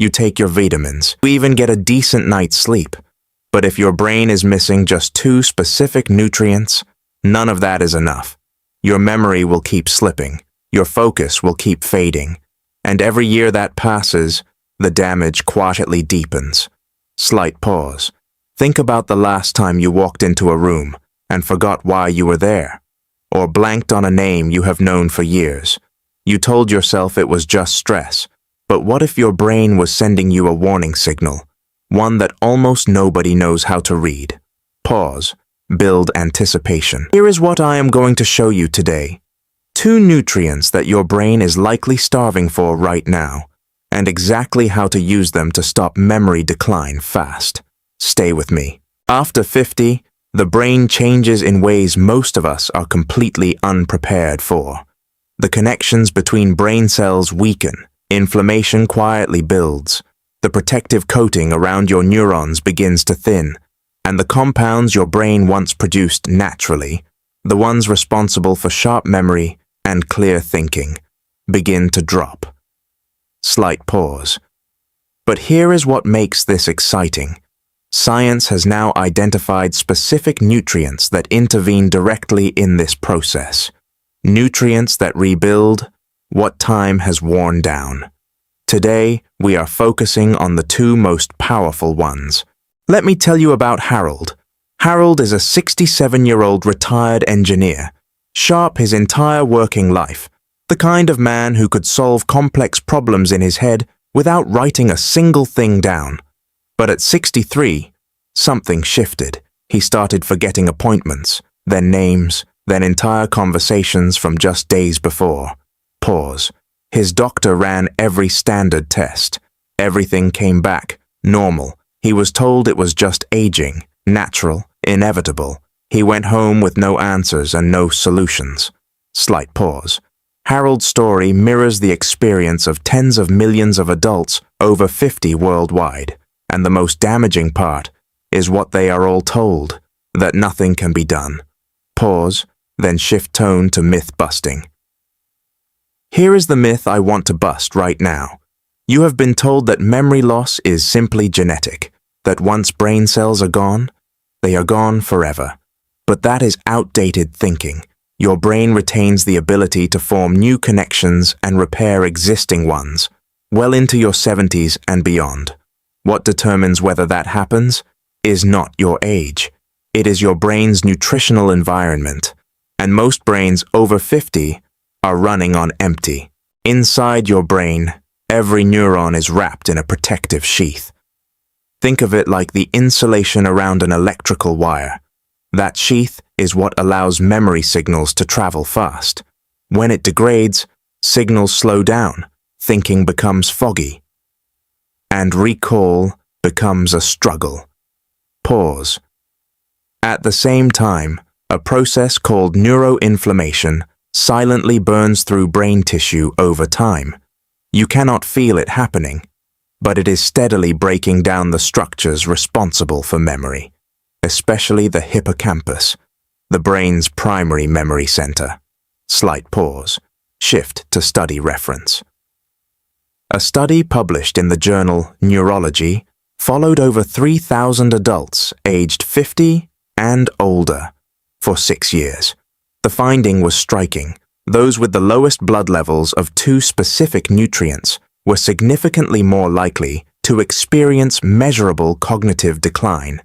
you take your vitamins, you even get a decent night's sleep. But if your brain is missing just 2 specific nutrients, none of that is enough. Your memory will keep slipping, your focus will keep fading, and every year that passes, the damage quietly deepens. Slight pause. Think about the last time you walked into a room and forgot why you were there, or blanked on a name you have known for years. You told yourself it was just stress, but what if your brain was sending you a warning signal, one that almost nobody knows how to read? Pause. Build anticipation. Here is what I am going to show you today. 2 nutrients that your brain is likely starving for right now, and exactly how to use them to stop memory decline fast. Stay with me. After 50, the brain changes in ways most of us are completely unprepared for. The connections between brain cells weaken, inflammation quietly builds, the protective coating around your neurons begins to thin, and the compounds your brain once produced naturally, the ones responsible for sharp memory and clear thinking, begin to drop. Slight pause. But here is what makes this exciting. Science has now identified specific nutrients that intervene directly in this process. Nutrients that rebuild what time has worn down. Today, we are focusing on the 2 most powerful ones. Let me tell you about Harold. Harold is a 67-year-old retired engineer, sharp his entire working life, the kind of man who could solve complex problems in his head without writing a single thing down. But at 63, something shifted. He started forgetting appointments, then names, then entire conversations from just days before. Pause. His doctor ran every standard test. Everything came back normal. He was told it was just aging, natural, inevitable. He went home with no answers and no solutions. Slight pause. Harold's story mirrors the experience of tens of millions of adults over 50 worldwide. And the most damaging part is what they are all told, that nothing can be done. Pause, then shift tone to myth-busting. Here is the myth I want to bust right now. You have been told that memory loss is simply genetic, that once brain cells are gone, they are gone forever. But that is outdated thinking. Your brain retains the ability to form new connections and repair existing ones, well into your 70s and beyond. What determines whether that happens is not your age. It is your brain's nutritional environment. And most brains over 50 are running on empty. Inside your brain, every neuron is wrapped in a protective sheath. Think of it like the insulation around an electrical wire. That sheath is what allows memory signals to travel fast. When it degrades, signals slow down, thinking becomes foggy, and recall becomes a struggle. Pause. At the same time, a process called neuroinflammation silently burns through brain tissue over time. You cannot feel it happening, but it is steadily breaking down the structures responsible for memory, especially the hippocampus, the brain's primary memory center. Slight pause. Shift to study reference. A study published in the journal Neurology followed over 3,000 adults aged 50 and older for 6 years. The finding was striking. Those with the lowest blood levels of 2 specific nutrients were significantly more likely to experience measurable cognitive decline.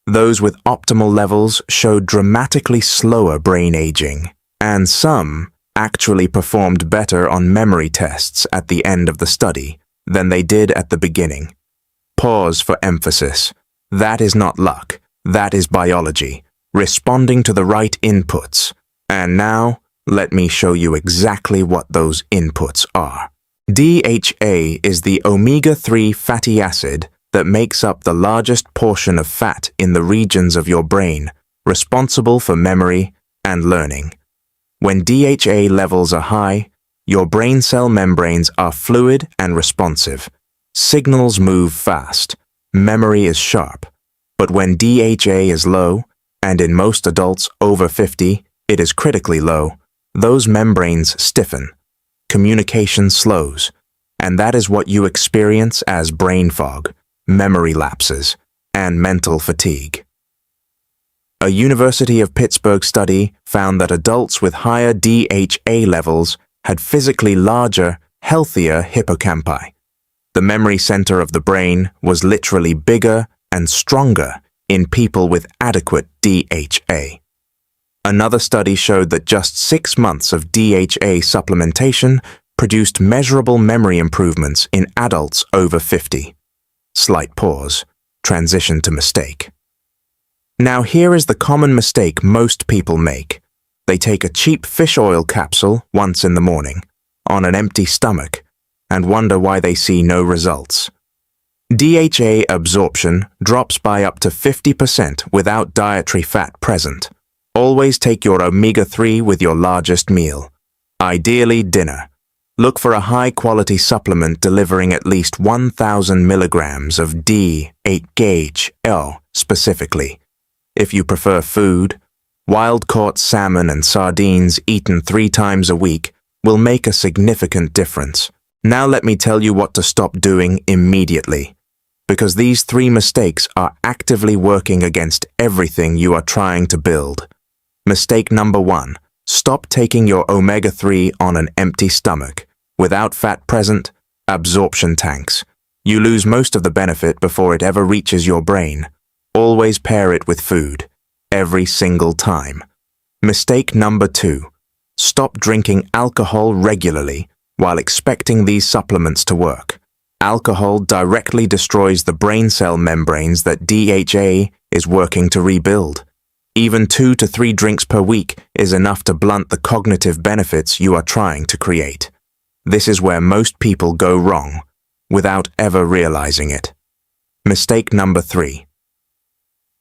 Those with optimal levels showed dramatically slower brain aging, and some actually performed better on memory tests at the end of the study than they did at the beginning. Pause for emphasis. That is not luck. That is biology, responding to the right inputs. And now, let me show you exactly what those inputs are. DHA is the omega-3 fatty acid that makes up the largest portion of fat in the regions of your brain responsible for memory and learning. When DHA levels are high, your brain cell membranes are fluid and responsive. Signals move fast. Memory is sharp. But when DHA is low, and in most adults over 50, it is critically low, those membranes stiffen. Communication slows. and that is what you experience as brain fog, memory lapses, and mental fatigue. A University of Pittsburgh study found that adults with higher DHA levels had physically larger, healthier hippocampi. The memory center of the brain was literally bigger and stronger in people with adequate DHA. Another study showed that just 6 months of DHA supplementation produced measurable memory improvements in adults over 50. Slight pause. Transition to mistake. Now here is the common mistake most people make. They take a cheap fish oil capsule once in the morning, on an empty stomach, and wonder why they see no results. DHA absorption drops by up to 50% without dietary fat present. Always take your omega-3 with your largest meal. Ideally dinner. Look for a high-quality supplement delivering at least 1,000 milligrams of DHA specifically. If you prefer food, wild-caught salmon and sardines eaten 3 times a week will make a significant difference. Now let me tell you what to stop doing immediately, because these 3 mistakes are actively working against everything you are trying to build. Mistake number 1. Stop taking your omega-3 on an empty stomach. Without fat present, absorption tanks. You lose most of the benefit before it ever reaches your brain. Always pair it with food. Every single time. Mistake number 2. Stop drinking alcohol regularly while expecting these supplements to work. Alcohol directly destroys the brain cell membranes that DHA is working to rebuild. Even 2 to 3 drinks per week is enough to blunt the cognitive benefits you are trying to create. This is where most people go wrong, without ever realizing it. Mistake number 3.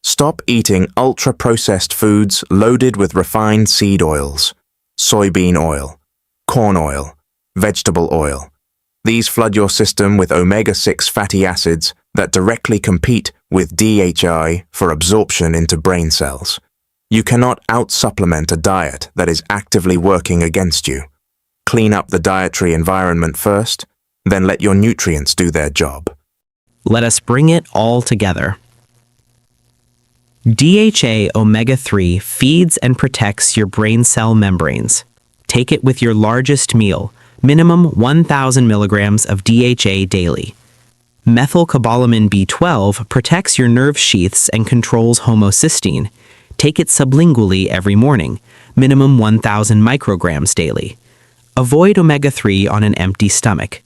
Stop eating ultra-processed foods loaded with refined seed oils, soybean oil, corn oil, vegetable oil. These flood your system with omega-6 fatty acids that directly compete with DHA for absorption into brain cells. You cannot out-supplement a diet that is actively working against you. Clean up the dietary environment first, then let your nutrients do their job. Let us bring it all together. DHA omega-3 feeds and protects your brain cell membranes. Take it with your largest meal, minimum 1,000 milligrams of DHA daily. Methylcobalamin B12 protects your nerve sheaths and controls homocysteine. Take it sublingually every morning, minimum 1,000 micrograms daily. Avoid omega-3 on an empty stomach.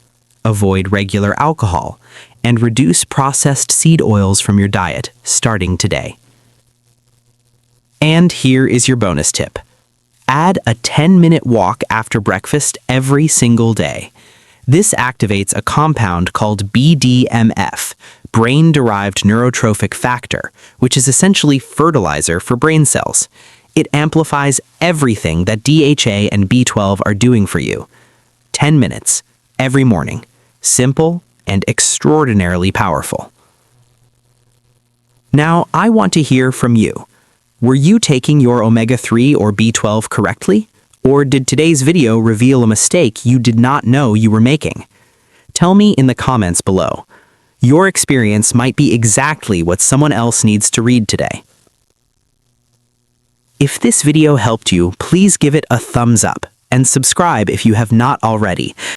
Avoid regular alcohol, and reduce processed seed oils from your diet, starting today. And here is your bonus tip. Add a 10-minute walk after breakfast every single day. This activates a compound called BDNF, brain-derived neurotrophic factor, which is essentially fertilizer for brain cells. It amplifies everything that DHA and B12 are doing for you. 10 minutes, every morning. Simple and extraordinarily powerful. Now, I want to hear from you. Were you taking your omega-3 or B12 correctly? Or did today's video reveal a mistake you did not know you were making? Tell me in the comments below. Your experience might be exactly what someone else needs to read today. If this video helped you, please give it a thumbs up and subscribe if you have not already.